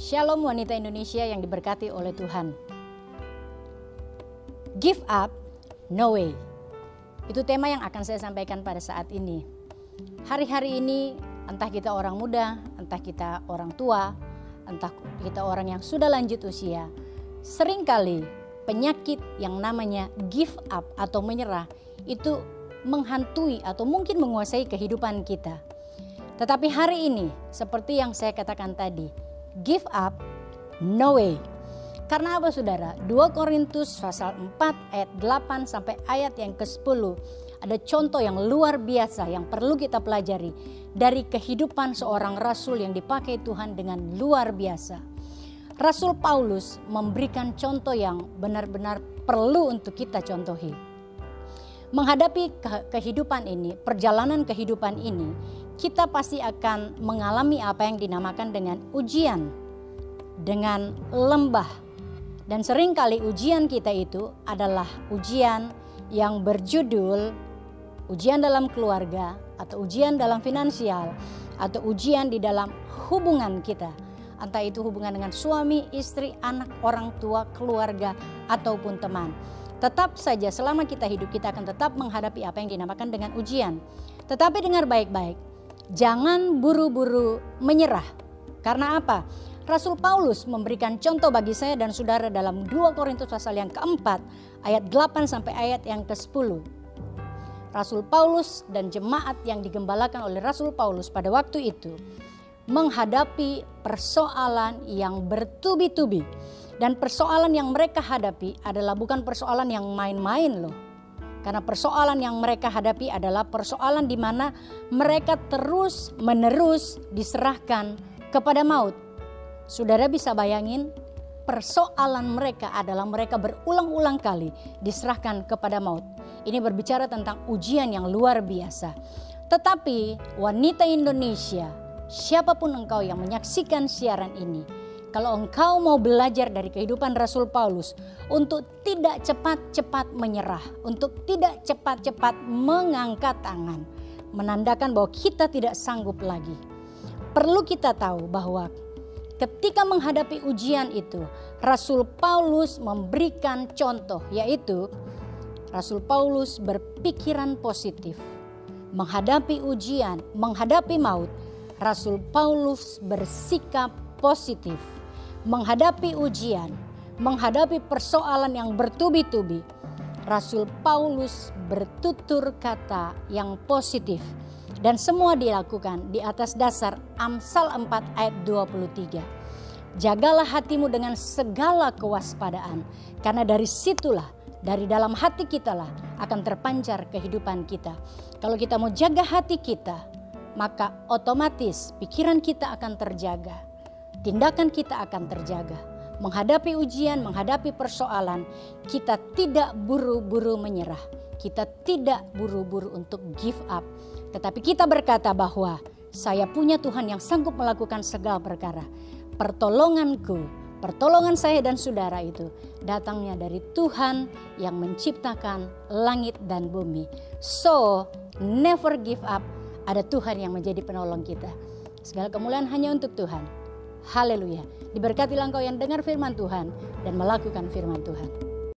Shalom wanita Indonesia yang diberkati oleh Tuhan. Give up, no way. Itu tema yang akan saya sampaikan pada saat ini. Hari-hari ini entah kita orang muda, entah kita orang tua, entah kita orang yang sudah lanjut usia, seringkali penyakit yang namanya give up atau menyerah itu menghantui atau mungkin menguasai kehidupan kita. Tetapi hari ini seperti yang saya katakan tadi, give up, no way. Karena apa saudara? 2 Korintus pasal 4 ayat 8 sampai ayat yang ke-10 ada contoh yang luar biasa yang perlu kita pelajari dari kehidupan seorang rasul yang dipakai Tuhan dengan luar biasa. Rasul Paulus memberikan contoh yang benar-benar perlu untuk kita contohi. Menghadapi kehidupan ini, perjalanan kehidupan ini, kita pasti akan mengalami apa yang dinamakan dengan ujian, dengan lembah. Dan seringkali ujian kita itu adalah ujian yang berjudul ujian dalam keluarga, atau ujian dalam finansial, atau ujian di dalam hubungan kita. Entah itu hubungan dengan suami, istri, anak, orang tua, keluarga, ataupun teman. Tetap saja selama kita hidup kita akan tetap menghadapi apa yang dinamakan dengan ujian. Tetapi dengar baik-baik, jangan buru-buru menyerah. Karena apa? Rasul Paulus memberikan contoh bagi saya dan saudara dalam 2 Korintus pasal yang keempat ayat 8 sampai ayat yang ke-10. Rasul Paulus dan jemaat yang digembalakan oleh Rasul Paulus pada waktu itu menghadapi persoalan yang bertubi-tubi. Dan persoalan yang mereka hadapi adalah bukan persoalan yang main-main loh. Karena persoalan yang mereka hadapi adalah persoalan di mana mereka terus-menerus diserahkan kepada maut. Saudara bisa bayangin, persoalan mereka adalah mereka berulang-ulang kali diserahkan kepada maut. Ini berbicara tentang ujian yang luar biasa. Tetapi wanita Indonesia, siapapun engkau yang menyaksikan siaran ini, kalau engkau mau belajar dari kehidupan Rasul Paulus untuk tidak cepat-cepat menyerah, untuk tidak cepat-cepat mengangkat tangan, menandakan bahwa kita tidak sanggup lagi. Perlu kita tahu bahwa ketika menghadapi ujian itu, Rasul Paulus memberikan contoh, yaitu Rasul Paulus berpikiran positif. Menghadapi ujian, menghadapi maut, Rasul Paulus bersikap positif. Menghadapi ujian, menghadapi persoalan yang bertubi-tubi, Rasul Paulus bertutur kata yang positif. Dan semua dilakukan di atas dasar Amsal 4 ayat 23. Jagalah hatimu dengan segala kewaspadaan, karena dari situlah, dari dalam hati kita lah akan terpancar kehidupan kita. Kalau kita mau jaga hati kita, maka otomatis pikiran kita akan terjaga. Tindakan kita akan terjaga. Menghadapi ujian, menghadapi persoalan, kita tidak buru-buru menyerah. Kita tidak buru-buru untuk give up. Tetapi kita berkata bahwa saya punya Tuhan yang sanggup melakukan segala perkara. Pertolonganku, pertolongan saya dan saudara itu datangnya dari Tuhan yang menciptakan langit dan bumi. So, never give up. Ada Tuhan yang menjadi penolong kita. Segala kemuliaan hanya untuk Tuhan. Haleluya. Diberkatilah engkau yang dengar firman Tuhan dan melakukan firman Tuhan.